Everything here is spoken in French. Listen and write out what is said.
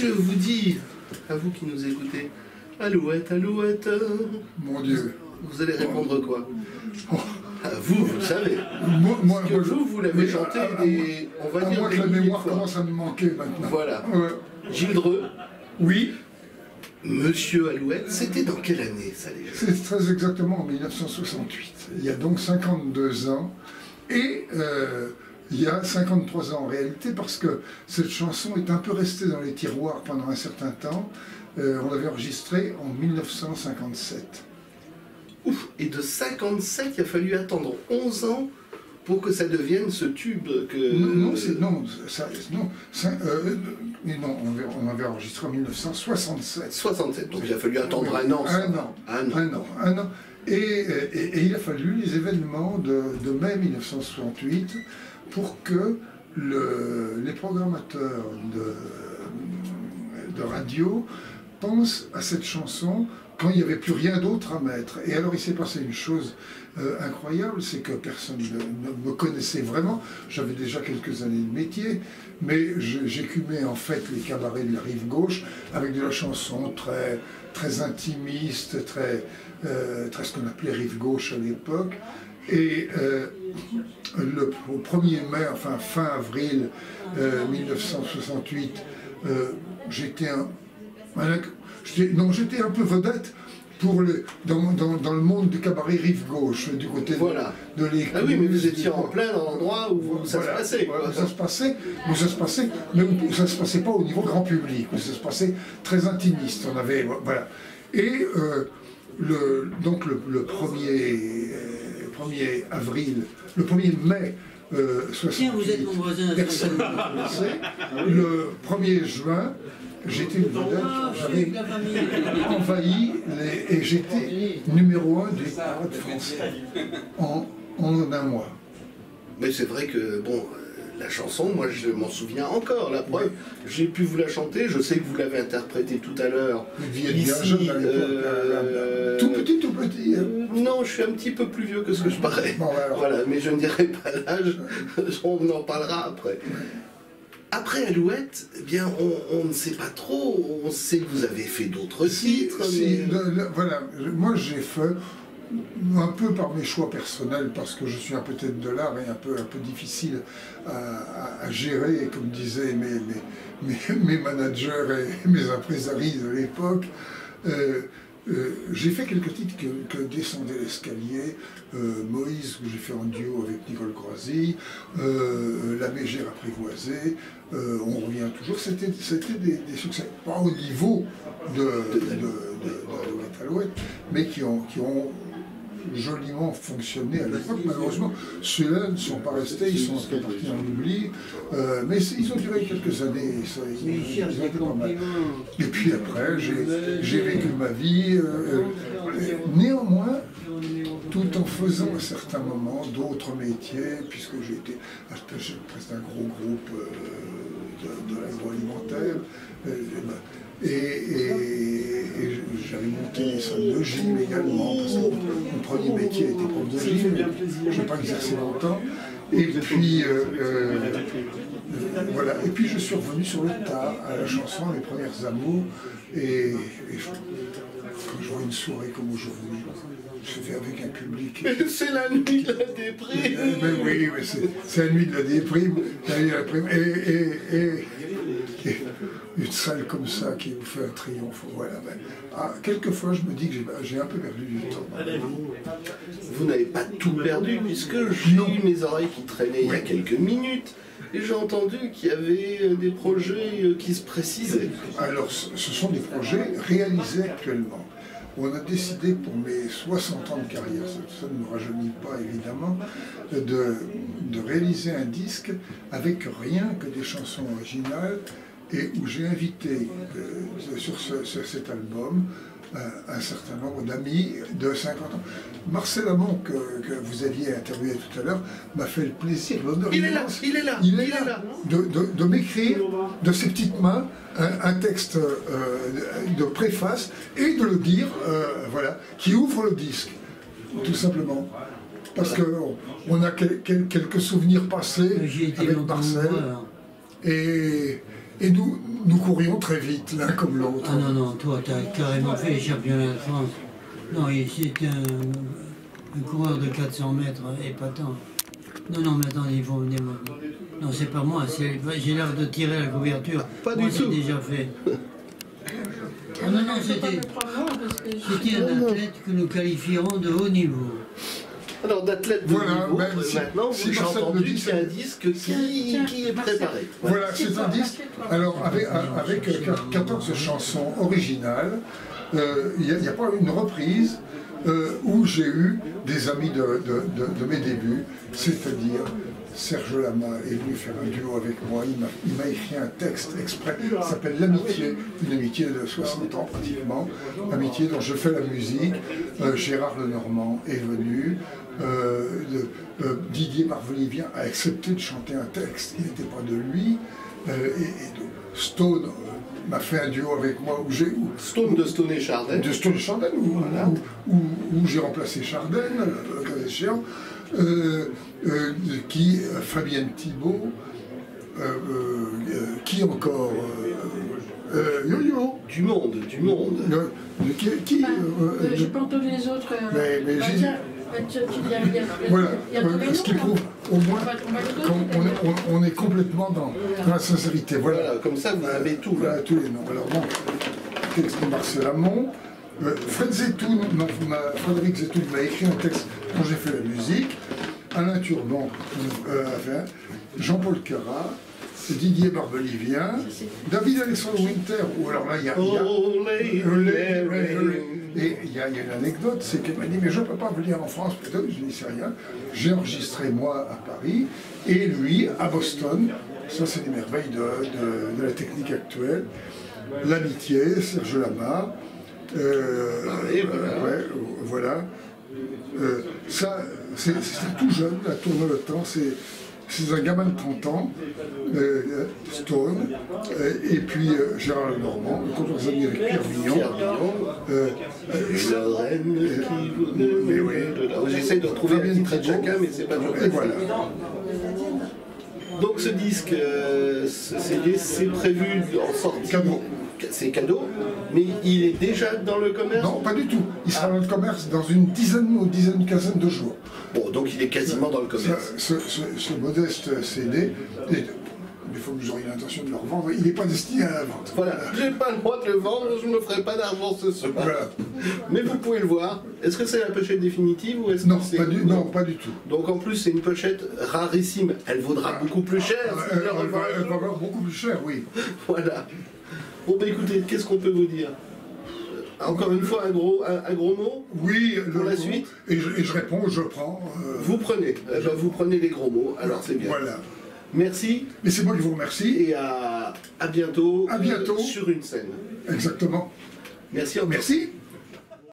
je vous dis, à vous qui nous écoutez, Alouette, Alouette, Mon Dieu. vous allez répondre quoi? Oh. Vous le savez. Moi, vous l'avez chanté des, on va dire, moi que la mémoire commence à me manquer maintenant. Voilà. Ouais. Gilles Dreux. Oui. Monsieur Alouette, c'était dans quelle année ça déjà? C'est très exactement en 1968. Il y a donc 52 ans. Et il y a 53 ans en réalité, parce que cette chanson est un peu restée dans les tiroirs pendant un certain temps. On l'avait enregistrée en 1957. Ouf, et de 57, il a fallu attendre 11 ans pour que ça devienne ce tube que... Non, on avait enregistré en 1967. 67, donc il a fallu attendre un an. Un an. Et il a fallu les événements de mai 1968 pour que les programmateurs de radio pensent à cette chanson quand il n'y avait plus rien d'autre à mettre. Et alors il s'est passé une chose incroyable, c'est que personne ne me connaissait vraiment. J'avais déjà quelques années de métier, mais j'écumais en fait les cabarets de la rive gauche avec de la chanson très, très intimiste, très ce qu'on appelait rive gauche à l'époque. Et au 1er mai, enfin fin avril 1968, j'étais un peu vedette dans le monde du cabaret rive gauche, du côté de l'école. Ah oui, mais vous étiez en plein dans l'endroit où ça se passait. Ça se passait, mais ça se passait pas au niveau grand public, ça se passait très intimiste. On avait, voilà. Et donc le 1er avril, le 1er mai 68, personne ne me connaissait. Le 1er juin, j'étais une vedette, j'avais envahi et j'étais numéro 1 des parades français en un mois. Mais c'est vrai que, bon, la chanson, moi je m'en souviens encore, la preuve, j'ai pu vous la chanter, je sais que vous l'avez interprétée tout à l'heure. Ici, tout petit. Non, je suis un petit peu plus vieux que ce que je parais. Bon, voilà, mais je ne dirai pas l'âge, on en parlera après. Après Alouette, eh bien, on ne sait pas trop, on sait que vous avez fait d'autres titres. Voilà, moi j'ai fait, un peu par mes choix personnels, parce que je suis un peu tête de l'art et un peu difficile à gérer, comme disaient mes managers et mes impresaries de l'époque. J'ai fait quelques titres que Descendait l'escalier, Moïse, que j'ai fait en duo avec Nicole Croisy, La Mégère apprivoisée, On revient toujours, c'était des succès, pas au niveau d'Alouette, mais qui ont joliment fonctionné à l'époque. Malheureusement, ceux-là ne sont pas restés, ils sont partis en oubli, mais ils ont duré quelques années, ils ont été pas mal. Et puis après, j'ai vécu ma vie, néanmoins, tout en faisant à certains moments d'autres métiers, puisque j'ai été attaché de presse d'un gros groupe de l'agroalimentaire, et j'avais monté les salles de gym également, parce que mon premier métier était prof de gym, je n'ai pas exercé longtemps. Et puis, voilà. Et puis je suis revenu sur le tard à la chanson Les Premières Amours, et quand je vois une soirée comme aujourd'hui, je fais avec un public. C'est la nuit de la déprime. Mais oui, c'est la nuit de la déprime. Et une salle comme ça qui vous fait un triomphe. Voilà. Quelquefois, je me dis que j'ai un peu perdu du temps. Vous n'avez pas tout perdu, puisque j'ai eu mes oreilles qui traînaient il y a quelques minutes. Et j'ai entendu qu'il y avait des projets qui se précisaient. Alors, ce sont des projets réalisés actuellement. On a décidé pour mes 60 ans de carrière, ça ne me rajeunit pas évidemment, de réaliser un disque avec rien que des chansons originales et où j'ai invité sur cet album un certain nombre d'amis de 50 ans. Marcel Amont, que vous aviez interviewé tout à l'heure, m'a fait le plaisir, l'honneur immense, il est là, de m'écrire de ses petites mains un texte de préface et de le dire, voilà, qui ouvre le disque, tout simplement. Parce qu'on a quelques souvenirs passés avec Marcel, et nous courions très vite, l'un comme l'autre. Ah non, non, toi, tu as carrément fait les championnats de France. Non, c'était un coureur de 400 mètres épatant. Non, non, mais attendez, il faut venir maintenant. Non, c'est pas moi, j'ai l'air de tirer la couverture. Pas moi, du tout. c'est déjà fait. Ah non, non, c'était un athlète que nous qualifierons de haut niveau. Alors d'athlète de Voilà, niveau, même si- maintenant si j'ai personne entendu ne dit, qu'il y a un disque qui est préparé. Voilà, c'est un disque. Alors, avec 14 chansons originales, il n'y a pas une reprise où j'ai eu des amis de mes débuts, c'est-à-dire Serge Lama est venu faire un duo avec moi, il m'a écrit un texte exprès, ça s'appelle L'Amitié, une amitié de 60 ans pratiquement, amitié dont je fais la musique, Gérard Lenormand est venu, Didier Barbelivien a accepté de chanter un texte qui n'était pas de lui, Stone m'a fait un duo avec moi Stone de Stone et Chardin. De Stone et Chardin, où j'ai remplacé Chardin, le cas échéant, Fabienne Thibault, qui encore Yo-Yo. Du monde. J'ai pas entendu les autres. Mais j'ai dit. Voilà, ce qui prouve au moins qu'on est complètement dans la sincérité. Voilà, comme ça vous avez tout. Voilà, tous les noms. Alors bon, texte de Marcel Amont. Frédéric Zetoun m'a écrit un texte dont j'ai fait la musique. Alain Turban, Jean-Paul Carat, Didier Barbelivien, David Alexandre Winter, ou alors là il y a... Et il y a une anecdote, c'est qu'elle m'a dit, mais je ne peux pas venir en France, peut-être, je n'y sais rien. J'ai enregistré moi à Paris, et lui à Boston. Ça c'est des merveilles de la technique actuelle. L'Amitié, Serge Lama, voilà. Ça, c'est tout jeune, la tourne le temps, c'est un gamin de 30 ans, Stone, et puis Gérard Lenormand, le conteur amis avec Pierre Vignon. Mais oui, j'essaie de retrouver un titre de chacun, mais c'est pas toujours facile. Voilà. Donc ce disque, c'est prévu en sortie. Cadeau. C'est cadeau, mais il est déjà dans le commerce? Non, pas du tout. Il sera dans le commerce dans une quinzaine de jours. Bon, donc il est quasiment dans le commerce. Ce modeste CD, il faut que vous auriez l'intention de le revendre, il n'est pas destiné à la vente. Voilà, j'ai pas le droit de le vendre, je ne me ferai pas d'argent ce soir. Voilà. Mais vous pouvez le voir. Est-ce que c'est la pochette définitive ou est-ce Non, que c'est... non, pas du tout. Donc en plus c'est une pochette rarissime, elle vaudra beaucoup plus cher. Si je la revends. Elle va avoir beaucoup plus cher, oui. Voilà. Bon bah écoutez, qu'est-ce qu'on peut vous dire? Encore une fois, un gros mot? Oui, pour la suite. Et je réponds, je prends. Vous prenez. Vous prenez les gros mots, alors c'est bien. Voilà. Merci. Mais c'est moi qui vous remercie. Et à bientôt. À bientôt. Sur une scène. Exactement. Merci encore. Merci.